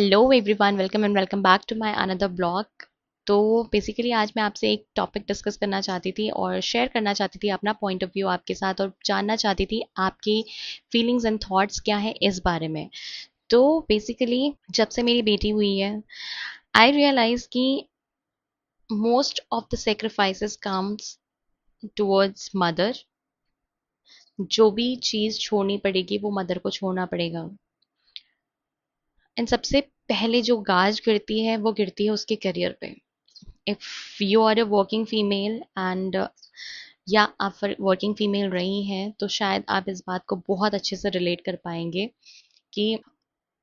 Hello everyone, welcome back to my another blog. तो basically आज मैं आपसे एक टॉपिक डिस्कस करना चाहती थी और शेयर करना चाहती थी अपना पॉइंट ऑफ व्यू आपके साथ, और जानना चाहती थी आपकी फीलिंग्स एंड थॉट्स क्या है इस बारे में। तो बेसिकली जब से मेरी बेटी हुई है, आई रियलाइज कि most of the sacrifices comes towards mother. जो भी चीज़ छोड़नी पड़ेगी वो मदर को छोड़ना पड़ेगा। एंड सबसे पहले जो गाज गिरती है वो गिरती है उसके करियर पे। If you are a working female and या आप वर्किंग फीमेल रही हैं तो शायद आप इस बात को बहुत अच्छे से रिलेट कर पाएंगे कि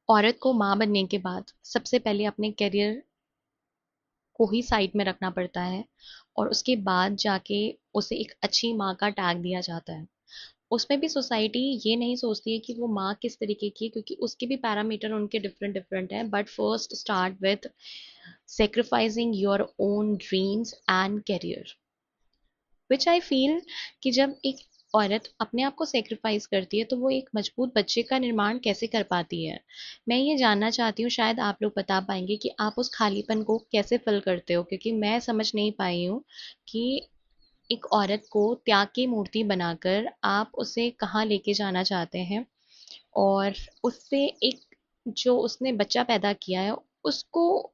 औरत को माँ बनने के बाद सबसे पहले अपने करियर को ही साइड में रखना पड़ता है, और उसके बाद जाके उसे एक अच्छी माँ का टैग दिया जाता है। उसमें भी सोसाइटी ये नहीं सोचती है कि वो माँ किस तरीके की है, क्योंकि उसके भी पैरामीटर उनके डिफरेंट डिफरेंट हैं। But first start with sacrificing your own dreams and career, which I feel कि जब एक औरत अपने आप को सेक्रीफाइस करती है तो वो एक मजबूत बच्चे का निर्माण कैसे कर पाती है। मैं ये जानना चाहती हूँ, शायद आप लोग बता पाएंगे कि आप उस खालीपन को कैसे फिल करते हो, क्योंकि मैं समझ नहीं पाई हूँ कि एक औरत को त्याग की मूर्ति बनाकर आप उसे कहाँ लेके जाना चाहते हैं, और उससे एक जो उसने बच्चा पैदा किया है उसको,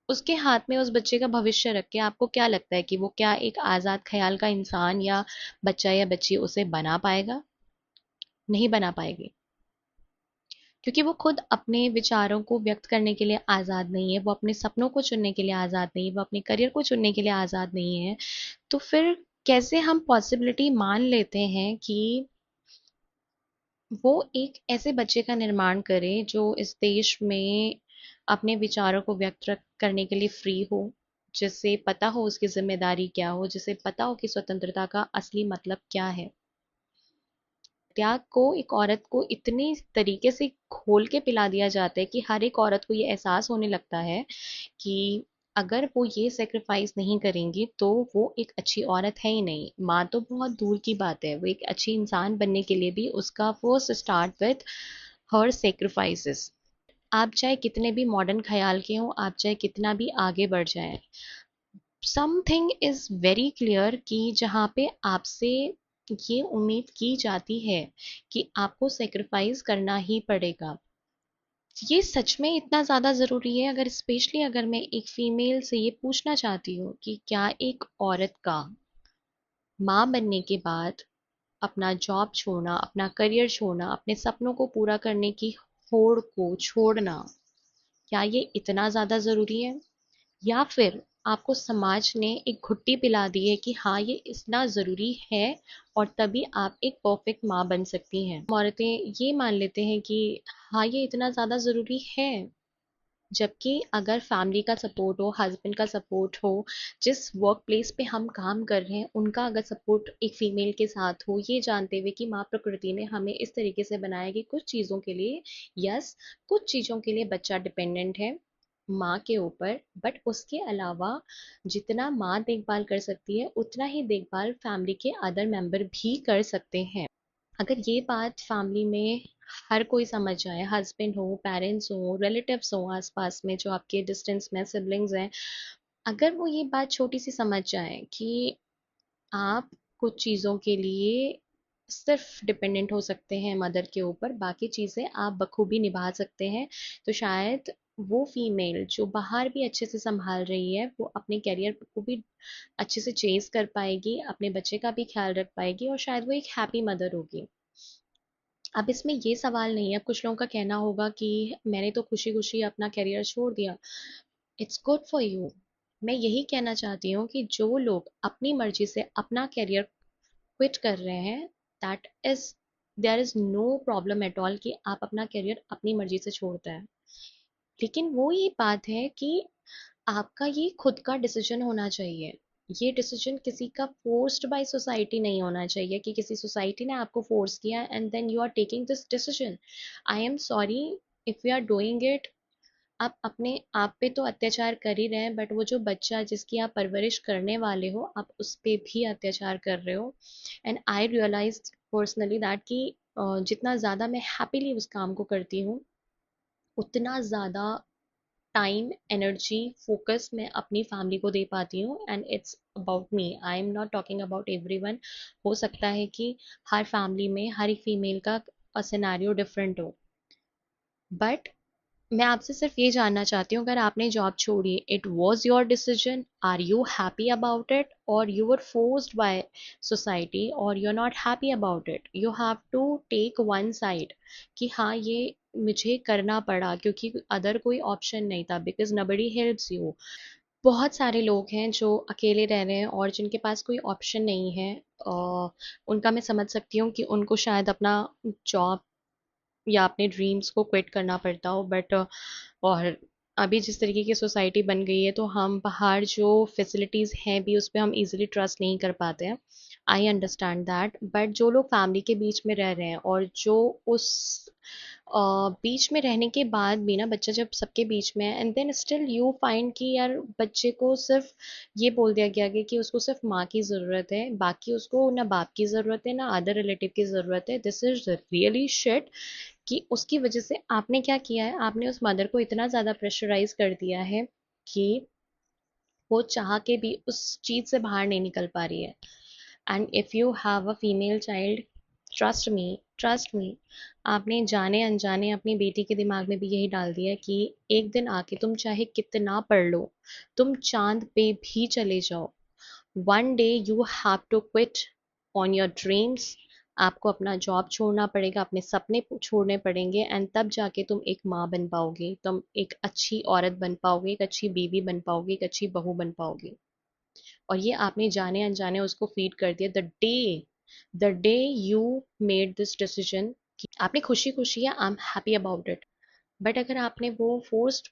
उसके हाथ में उस बच्चे का भविष्य रख के आपको क्या लगता है कि वो क्या एक आज़ाद ख्याल का इंसान या बच्चा या बच्ची उसे बना पाएगा? नहीं बना पाएगी, क्योंकि वो खुद अपने विचारों को व्यक्त करने के लिए आज़ाद नहीं है, वो अपने सपनों को चुनने के लिए आज़ाद नहीं है, वो अपने करियर को चुनने के लिए आज़ाद नहीं है। तो फिर कैसे हम पॉसिबिलिटी मान लेते हैं कि वो एक ऐसे बच्चे का निर्माण करे जो इस देश में अपने विचारों को करने के लिए फ्री हो, जिसे पता हो उसकी जिम्मेदारी क्या हो, जिसे पता हो कि स्वतंत्रता का असली मतलब क्या है। त्याग को एक औरत को इतनी तरीके से खोल के पिला दिया जाता है कि हर एक औरत को ये एहसास होने लगता है कि अगर वो ये सेक्रीफाइस नहीं करेंगी तो वो एक अच्छी औरत है ही नहीं। माँ तो बहुत दूर की बात है, वो एक अच्छी इंसान बनने के लिए भी उसका first start with her sacrifices. आप चाहे कितने भी मॉडर्न ख्याल के हों, आप चाहे कितना भी आगे बढ़ जाएं, समथिंग इज वेरी क्लियर कि जहाँ पे आपसे ये उम्मीद की जाती है कि आपको सेक्रीफाइस करना ही पड़ेगा, ये सच में इतना ज़्यादा ज़रूरी है? अगर स्पेशली अगर मैं एक फीमेल से ये पूछना चाहती हूँ कि क्या एक औरत का माँ बनने के बाद अपना जॉब छोड़ना, अपना करियर छोड़ना, अपने सपनों को पूरा करने की होड़ को छोड़ना, क्या ये इतना ज़्यादा ज़रूरी है? या फिर आपको समाज ने एक घुट्टी पिला दी है कि हाँ ये इतना ज़रूरी है और तभी आप एक परफेक्ट माँ बन सकती हैं। औरतें ये मान लेते हैं कि हाँ ये इतना ज़्यादा ज़रूरी है, जबकि अगर फैमिली का सपोर्ट हो, हस्बैंड का सपोर्ट हो, जिस वर्क प्लेस पे हम काम कर रहे हैं उनका अगर सपोर्ट एक फीमेल के साथ हो, ये जानते हुए कि माँ प्रकृति ने हमें इस तरीके से बनाया कि कुछ चीज़ों के लिए, यस, कुछ चीज़ों के लिए बच्चा डिपेंडेंट है माँ के ऊपर, बट उसके अलावा जितना माँ देखभाल कर सकती है उतना ही देखभाल फैमिली के अदर मेंबर भी कर सकते हैं। अगर ये बात फैमिली में हर कोई समझ जाए, हस्बैंड हो, पेरेंट्स हो, रिलेटिव्स हो, आसपास में जो आपके डिस्टेंस में सिबलिंग्स हैं, अगर वो ये बात छोटी सी समझ जाए कि आप कुछ चीज़ों के लिए सिर्फ डिपेंडेंट हो सकते हैं मदर के ऊपर, बाकी चीज़ें आप बखूबी निभा सकते हैं, तो शायद वो फीमेल जो बाहर भी अच्छे से संभाल रही है वो अपने करियर को भी अच्छे से चेज कर पाएगी, अपने बच्चे का भी ख्याल रख पाएगी, और शायद वो एक हैप्पी मदर होगी। अब इसमें ये सवाल नहीं है, कुछ लोगों का कहना होगा कि मैंने तो खुशी खुशी अपना करियर छोड़ दिया, इट्स गुड फॉर यू। मैं यही कहना चाहती हूँ कि जो लोग अपनी मर्जी से अपना करियर क्विट कर रहे हैं, that is, there is no problem at all कि आप अपना करियर अपनी मर्जी से छोड़ते हैं। लेकिन वो ये बात है कि आपका ये खुद का डिसीजन होना चाहिए। ये डिसीजन किसी का फोर्स्ड बाय सोसाइटी नहीं होना चाहिए कि किसी सोसाइटी ने आपको फोर्स किया and then you are taking this decision. I am sorry if you are doing it. आप अपने आप पे तो अत्याचार कर ही रहे हैं, बट वो जो बच्चा जिसकी आप परवरिश करने वाले हो आप उस पे भी अत्याचार कर रहे हो। And I realise personally that कि जितना ज़्यादा मैं हैप्पीली उस काम को करती हूँ, उतना ज़्यादा टाइम, एनर्जी, फोकस मैं अपनी फैमिली को दे पाती हूँ, and it's about me, I am not talking about everyone. हो सकता है कि हर फैमिली में हर एक फीमेल का सिनेरियो डिफरेंट हो, बट मैं आपसे सिर्फ ये जानना चाहती हूँ, अगर आपने जॉब छोड़ी, it was your decision, are you happy about it, और you were forced by society, और you are not happy about it, you have to take one side कि हाँ ये मुझे करना पड़ा क्योंकि अदर कोई ऑप्शन नहीं था, बिकॉज नबडी हेल्प्स यू। बहुत सारे लोग हैं जो अकेले रह रहे हैं और जिनके पास कोई ऑप्शन नहीं है। उनका मैं समझ सकती हूँ कि उनको शायद अपना जॉब या अपने ड्रीम्स को क्विट करना पड़ता हो, बट और अभी जिस तरीके की सोसाइटी बन गई है तो हम बाहर जो फैसिलिटीज़ हैं भी उस पर हम इजीली ट्रस्ट नहीं कर पाते हैं। आई अंडरस्टैंड दैट, बट जो लोग फैमिली के बीच में रह रहे हैं और जो उस बीच में रहने के बाद भी ना, बच्चा जब सबके बीच में है and then still you find कि यार बच्चे को सिर्फ ये बोल दिया गया कि उसको सिर्फ माँ की ज़रूरत है, बाकी उसको ना बाप की ज़रूरत है ना अदर रिलेटिव की ज़रूरत है, दिस इज रियली शिट। कि उसकी वजह से आपने क्या किया है, आपने उस मदर को इतना ज़्यादा प्रेशराइज कर दिया है कि वो चाह के भी उस चीज़ से बाहर नहीं निकल पा रही है। And if you have a female child, trust me, आपने जाने अनजाने अपनी बेटी के दिमाग में भी यही डाल दिया कि एक दिन आके तुम चाहे कितना पढ़ लो, तुम चांद पे भी चले जाओ, one day you have to quit on your dreams. आपको अपना जॉब छोड़ना पड़ेगा, अपने सपने छोड़ने पड़ेंगे, एंड तब जाके तुम एक माँ बन पाओगे, तुम एक अच्छी औरत बन पाओगे, एक अच्छी बीवी बन पाओगे, एक अच्छी बहू बन पाओगे। और ये आपने जाने अनजाने उसको फीड कर दिया the day you made this decision. आपने खुशी खुशी है, I am happy about it, but अगर आपने वो फोर्स्ड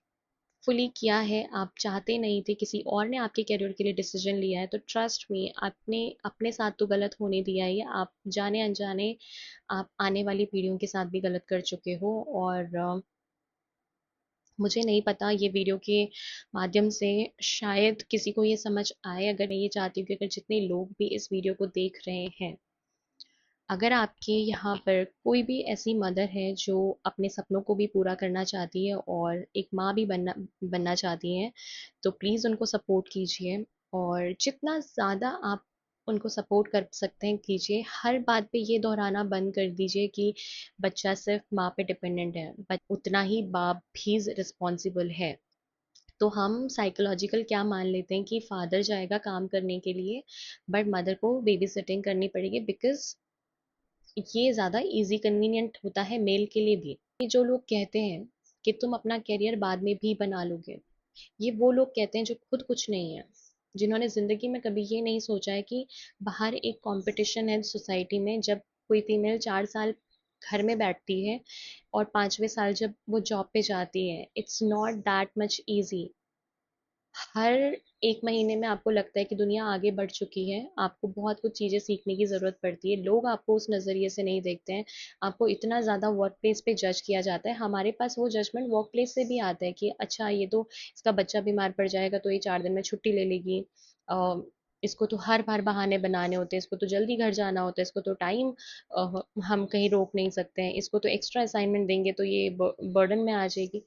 फुली किया है, आप चाहते नहीं थे, किसी और ने आपके करियर के लिए डिसीजन लिया है, तो ट्रस्ट मी आपने अपने साथ तो गलत होने दिया ही है, आप जाने अनजाने आप आने वाली पीढ़ियों के साथ भी गलत कर चुके हो। और मुझे नहीं पता ये वीडियो के माध्यम से शायद किसी को ये समझ आए, अगर मैं ये चाहती हूँ कि अगर जितने लोग भी इस वीडियो को देख रहे हैं, अगर आपके यहाँ पर कोई भी ऐसी मदर है जो अपने सपनों को भी पूरा करना चाहती है और एक माँ भी बनना बनना चाहती है, तो प्लीज़ उनको सपोर्ट कीजिए, और जितना ज़्यादा आप उनको सपोर्ट कर सकते हैं कीजिए। हर बात पे ये दोहराना बंद कर दीजिए कि बच्चा सिर्फ माँ पे डिपेंडेंट है, बट उतना ही बाप भी रिस्पॉन्सिबल है। तो हम साइकोलॉजिकल क्या मान लेते हैं कि फादर जाएगा काम करने के लिए, बट मदर को बेबी सिटिंग करनी पड़ेगी, बिकॉज ये ज़्यादा इजी कन्वीनियंट होता है मेल के लिए भी। ये जो लोग कहते हैं कि तुम अपना करियर बाद में भी बना लोगे, ये वो लोग कहते हैं जो खुद कुछ नहीं है, जिन्होंने ज़िंदगी में कभी ये नहीं सोचा है कि बाहर एक कंपटीशन है सोसाइटी में। जब कोई फीमेल 4 साल घर में बैठती है और 5वें साल जब वो जॉब पे जाती है, it's not that much easy. हर एक महीने में आपको लगता है कि दुनिया आगे बढ़ चुकी है, आपको बहुत कुछ चीज़ें सीखने की ज़रूरत पड़ती है, लोग आपको उस नज़रिए से नहीं देखते हैं, आपको इतना ज़्यादा वर्क प्लेस पे जज किया जाता है। हमारे पास वो जजमेंट वर्क प्लेस से भी आता है कि अच्छा ये तो इसका बच्चा बीमार पड़ जाएगा तो ये 4 दिन में छुट्टी ले लेगी, अ, इसको तो हर बार बहाने बनाने होते हैं, इसको तो जल्दी घर जाना होता है, इसको तो टाइम हम कहीं रोक नहीं सकते हैं, इसको तो एक्स्ट्रा असाइनमेंट देंगे तो ये बर्डन में आ जाएगी।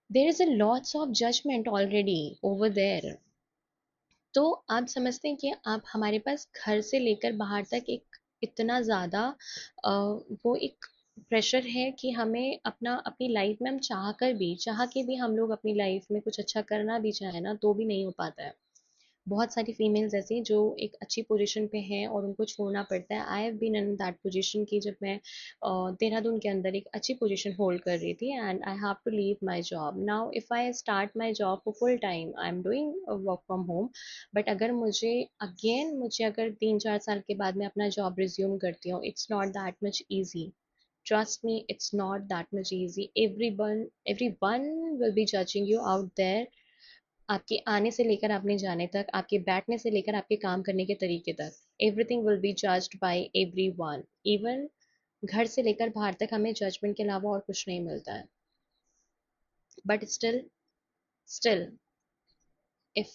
There is a lots of judgment already over there। तो आप समझते हैं कि आप हमारे पास घर से लेकर बाहर तक एक इतना ज़्यादा वो एक प्रेशर है कि हमें अपना अपनी लाइफ में हम चाह के भी हम लोग अपनी लाइफ में कुछ अच्छा करना भी चाहें ना तो भी नहीं हो पाता है। बहुत सारी फीमेल्स ऐसी हैं जो एक अच्छी पोजीशन पे हैं और उनको छोड़ना पड़ता है। I have been in that position कि जब मैं देहरादून के अंदर एक अच्छी पोजीशन होल्ड कर रही थी and I have to leave my job. Now if I start my job for full time, I am doing work from home, but अगर मुझे अगर 3-4 साल के बाद मैं अपना जॉब रिज्यूम करती हूँ, it's not that much easy. Trust me, it's not that much easy. Everyone will be judging you out there, आपके आने से लेकर आपने जाने तक, आपके बैठने से लेकर आपके काम करने के तरीके तक, everything will be judged bye everyone. Even घर से लेकर बाहर तक हमें जजमेंट के अलावा और कुछ नहीं मिलता है। But still if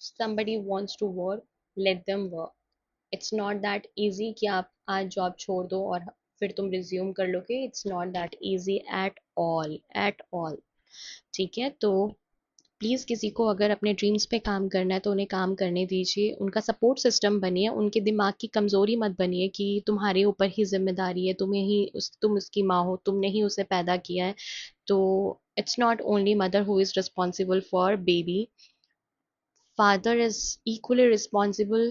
somebody wants to work, let them work। It's not that easy कि आप आज जॉब छोड़ दो और फिर तुम रिज्यूम कर लोगे, it's not that easy at all, at all. ठीक है, तो प्लीज़ किसी को अगर अपने ड्रीम्स पे काम करना है तो उन्हें काम करने दीजिए, उनका सपोर्ट सिस्टम बनिए, उनके दिमाग की कमज़ोरी मत बनिए कि तुम्हारे ऊपर ही जिम्मेदारी है, तुम उसकी माँ हो, तुमने ही उसे पैदा किया है। तो it's not only mother who is responsible for baby, father is equally responsible.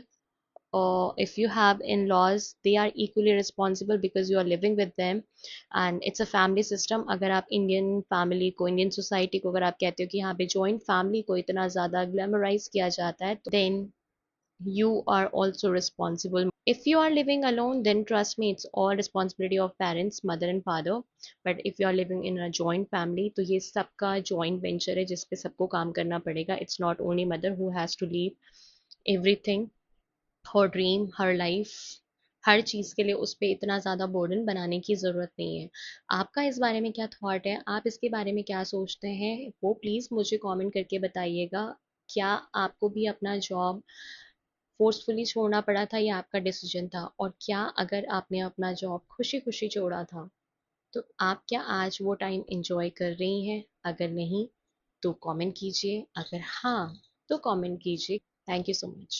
If you have in-laws, they are equally responsible because you are living with them, and it's a family system. अगर आप Indian family को, Indian society को अगर आप कहते हो कि यहाँ पे जॉइंट फैमिली को इतना ज़्यादा ग्लैमराइज किया जाता है, तो then you are also responsible. If you are living alone, then trust me, it's all responsibility of parents, mother and father. But if you are living in a joint family, तो ये सबका joint venture है जिस पे सबको काम करना पड़ेगा. It's not only mother who has to leave everything, her dream, her life, हर चीज़ के लिए उस पे इतना ज़्यादा बर्डन बनाने की ज़रूरत नहीं है। आपका इस बारे में क्या थॉट है? आप इसके बारे में क्या सोचते हैं? वो प्लीज़ मुझे कमेंट करके बताइएगा। क्या आपको भी अपना जॉब फोर्सफुली छोड़ना पड़ा था या आपका डिसीजन था? और क्या अगर आपने अपना जॉब खुशी खुशी छोड़ा था तो आप क्या आज वो टाइम एंजॉय कर रही हैं? अगर नहीं तो कमेंट कीजिए, अगर हाँ तो कमेंट कीजिए। Thank you so much.